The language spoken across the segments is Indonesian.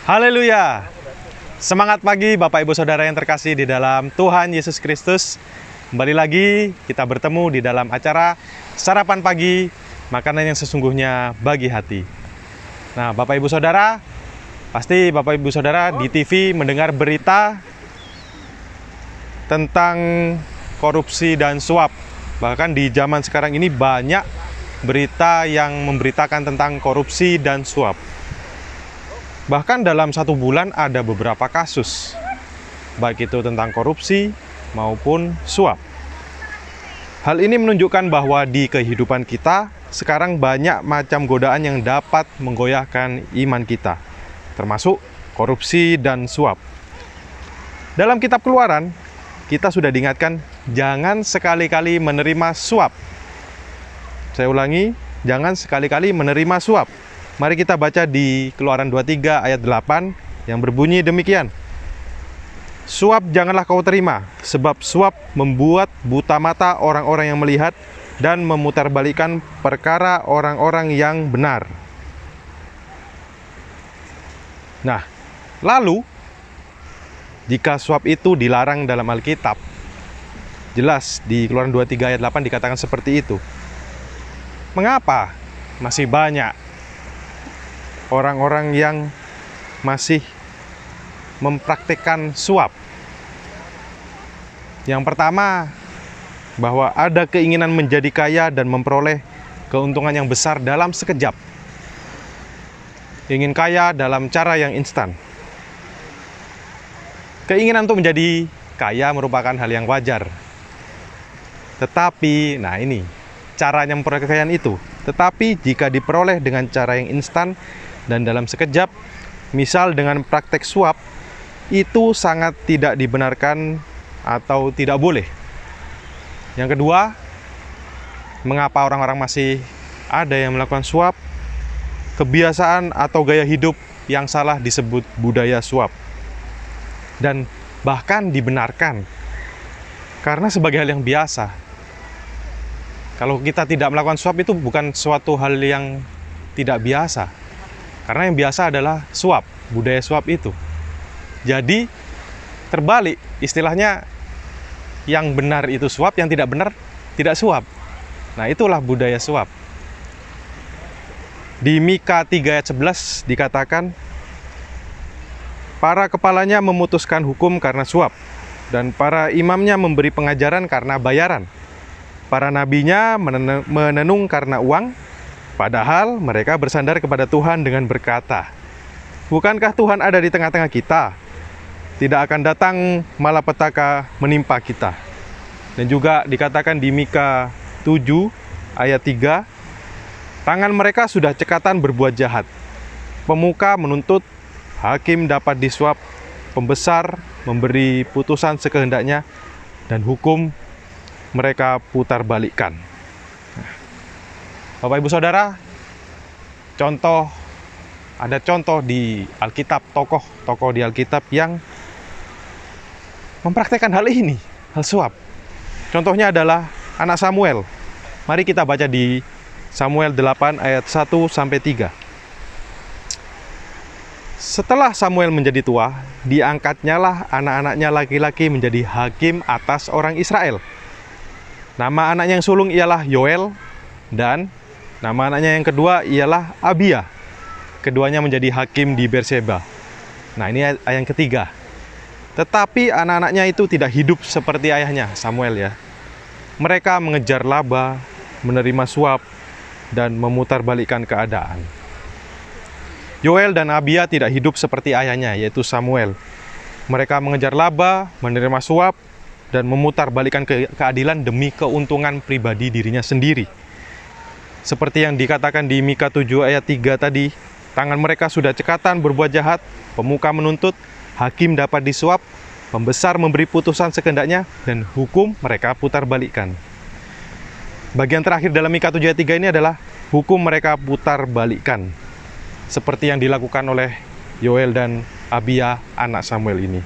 Haleluya. Semangat pagi Bapak Ibu Saudara yang terkasih di dalam Tuhan Yesus Kristus. Kembali lagi kita bertemu di dalam acara Sarapan Pagi, makanan yang sesungguhnya bagi hati. Nah, Bapak Ibu Saudara, pasti Bapak Ibu Saudara di TV mendengar berita tentang korupsi dan suap. Bahkan di zaman sekarang ini banyak berita yang memberitakan tentang korupsi dan suap. Bahkan dalam satu bulan ada beberapa kasus, baik itu tentang korupsi maupun suap. Hal ini menunjukkan bahwa di kehidupan kita sekarang banyak macam godaan yang dapat menggoyahkan iman kita, termasuk korupsi dan suap. Dalam kitab Keluaran, kita sudah diingatkan jangan sekali-kali menerima suap. Saya ulangi, jangan sekali-kali menerima suap. Mari kita baca di Keluaran 23 ayat 8 yang berbunyi demikian. Suap janganlah kau terima, sebab suap membuat buta mata orang-orang yang melihat dan memutarbalikkan perkara orang-orang yang benar. Nah, lalu jika suap itu dilarang dalam Alkitab, jelas di Keluaran 23 ayat 8 dikatakan seperti itu. Mengapa masih banyak orang-orang yang masih mempraktikkan suap? Yang pertama, bahwa ada keinginan menjadi kaya dan memperoleh keuntungan yang besar dalam sekejap. Ingin kaya dalam cara yang instan. Keinginan untuk menjadi kaya merupakan hal yang wajar. Tetapi, nah ini caranya memperoleh kekayaan itu. Tetapi jika diperoleh dengan cara yang instan dan dalam sekejap, misal dengan praktek suap, itu sangat tidak dibenarkan atau tidak boleh. Yang kedua, mengapa orang-orang masih ada yang melakukan suap? Kebiasaan atau gaya hidup yang salah disebut budaya suap. Dan bahkan dibenarkan karena sebagai hal yang biasa. Kalau kita tidak melakukan suap itu bukan suatu hal yang tidak biasa. Karena yang biasa adalah suap, budaya suap itu. Jadi terbalik, istilahnya yang benar itu suap, yang tidak benar tidak suap. Nah, itulah budaya suap. Di Mika 3 ayat 11 dikatakan, para kepalanya memutuskan hukum karena suap, dan para imamnya memberi pengajaran karena bayaran. Para nabinya menenung karena uang, padahal mereka bersandar kepada Tuhan dengan berkata, bukankah Tuhan ada di tengah-tengah kita? Tidak akan datang malapetaka menimpa kita. Dan juga dikatakan di Mika 7 ayat 3, tangan mereka sudah cekatan berbuat jahat. Pemuka menuntut, hakim dapat disuap, pembesar memberi putusan sekehendaknya, dan hukum mereka putar balikkan. Bapak Ibu Saudara, ada contoh di Alkitab, tokoh di Alkitab yang mempraktekkan hal ini, hal suap. Contohnya adalah anak Samuel. Mari kita baca di Samuel 8 ayat 1-3. Setelah Samuel menjadi tua, diangkatnyalah anak-anaknya laki-laki menjadi hakim atas orang Israel. Nama anaknya yang sulung ialah Yoel, dan nama anaknya yang kedua ialah Abia. Keduanya menjadi hakim di Berseba. Nah, ini ayat yang ketiga. Tetapi anak-anaknya itu tidak hidup seperti ayahnya, Samuel ya. Mereka mengejar laba, menerima suap, dan memutarbalikkan keadaan. Yoel dan Abia tidak hidup seperti ayahnya, yaitu Samuel. Mereka mengejar laba, menerima suap, dan memutarbalikkan keadilan demi keuntungan pribadi dirinya sendiri. Seperti yang dikatakan di Mika 7 ayat 3 tadi, tangan mereka sudah cekatan berbuat jahat, pemuka menuntut, hakim dapat disuap, pembesar memberi putusan sekehendaknya, dan hukum mereka putar balikkan. Bagian terakhir dalam Mika 7 ayat 3 ini adalah hukum mereka putar balikkan. Seperti yang dilakukan oleh Yoel dan Abia, anak Samuel ini.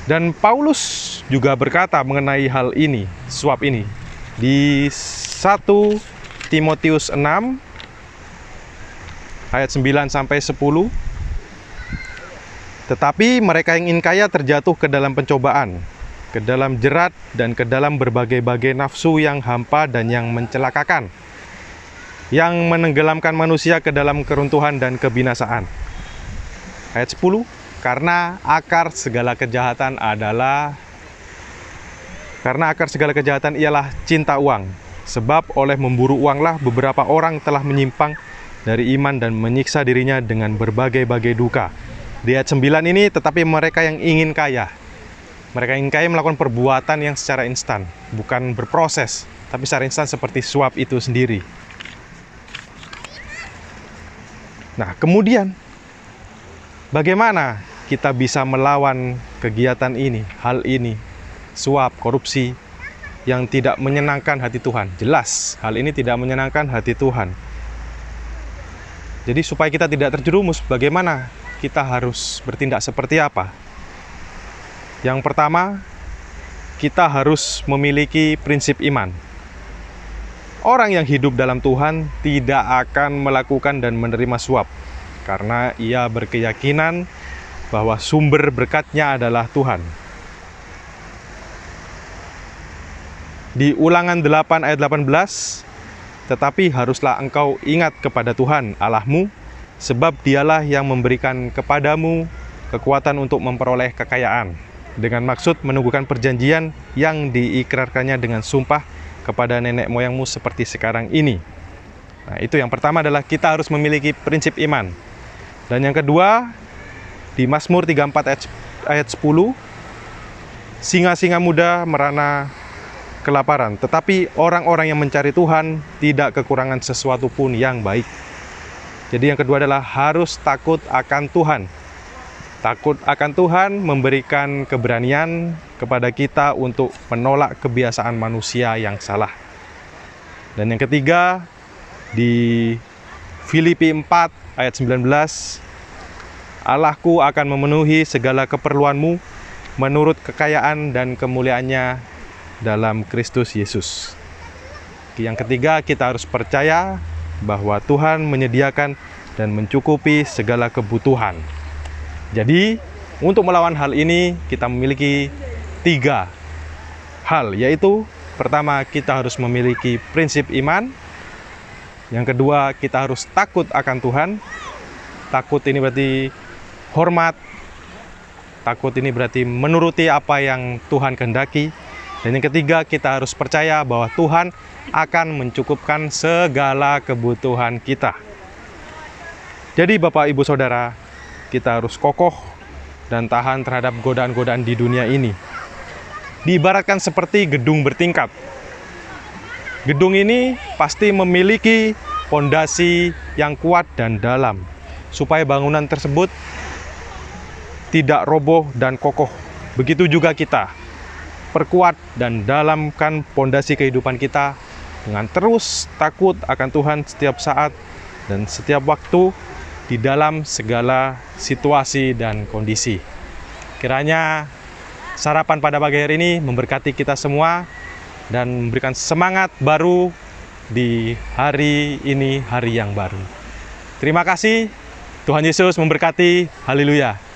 Dan Paulus juga berkata mengenai hal ini, suap ini, di 1 Timotius 6 ayat 9 sampai 10. Tetapi mereka yang ingin kaya terjatuh ke dalam pencobaan, ke dalam jerat, dan ke dalam berbagai-bagai nafsu yang hampa dan yang mencelakakan, yang menenggelamkan manusia ke dalam keruntuhan dan kebinasaan. Ayat 10, karena akar segala kejahatan ialah cinta uang. Sebab oleh memburu uanglah beberapa orang telah menyimpang dari iman dan menyiksa dirinya dengan berbagai-bagai duka. Di ayat 9 ini, tetapi mereka yang ingin kaya. Mereka yang ingin kaya melakukan perbuatan yang secara instan, bukan berproses, tapi secara instan seperti suap itu sendiri. Nah, kemudian bagaimana kita bisa melawan kegiatan ini, hal ini, suap, korupsi, yang tidak menyenangkan hati Tuhan? Jelas, hal ini tidak menyenangkan hati Tuhan. Jadi supaya kita tidak terjerumus, bagaimana kita harus bertindak seperti apa? Yang pertama, kita harus memiliki prinsip iman. Orang yang hidup dalam Tuhan tidak akan melakukan dan menerima suap, karena ia berkeyakinan bahwa sumber berkatnya adalah Tuhan. Di Ulangan 8 ayat 18, tetapi haruslah engkau ingat kepada Tuhan Allahmu, sebab dialah yang memberikan kepadamu kekuatan untuk memperoleh kekayaan, dengan maksud menunggukan perjanjian yang diikrarkannya dengan sumpah kepada nenek moyangmu seperti sekarang ini. Nah, itu yang pertama adalah kita harus memiliki prinsip iman. Dan yang kedua, di Mazmur 34 ayat 10, singa-singa muda merana kelaparan, tetapi orang-orang yang mencari Tuhan tidak kekurangan sesuatu pun yang baik. Jadi yang kedua adalah harus takut akan Tuhan. Takut akan Tuhan memberikan keberanian kepada kita untuk menolak kebiasaan manusia yang salah. Dan yang ketiga, di Filipi 4 ayat 19, Allahku akan memenuhi segala keperluanmu menurut kekayaan dan kemuliaannya dalam Kristus Yesus. Yang ketiga, kita harus percaya bahwa Tuhan menyediakan dan mencukupi segala kebutuhan. Jadi, untuk melawan hal ini, kita memiliki 3 hal, yaitu pertama, kita harus memiliki prinsip iman. Yang kedua, kita harus takut akan Tuhan. Takut ini berarti hormat. Takut ini berarti menuruti apa yang Tuhan kehendaki. Dan yang ketiga, kita harus percaya bahwa Tuhan akan mencukupkan segala kebutuhan kita. Jadi Bapak Ibu Saudara, kita harus kokoh dan tahan terhadap godaan-godaan di dunia ini. Diibaratkan seperti gedung bertingkat. Gedung ini pasti memiliki fondasi yang kuat dan dalam, supaya bangunan tersebut tidak roboh dan kokoh. Begitu juga kita, perkuat dan dalamkan fondasi kehidupan kita dengan terus takut akan Tuhan setiap saat dan setiap waktu, di dalam segala situasi dan kondisi. Kiranya sarapan pada pagi hari ini memberkati kita semua dan memberikan semangat baru di hari ini, hari yang baru. Terima kasih, Tuhan Yesus memberkati. Haleluya.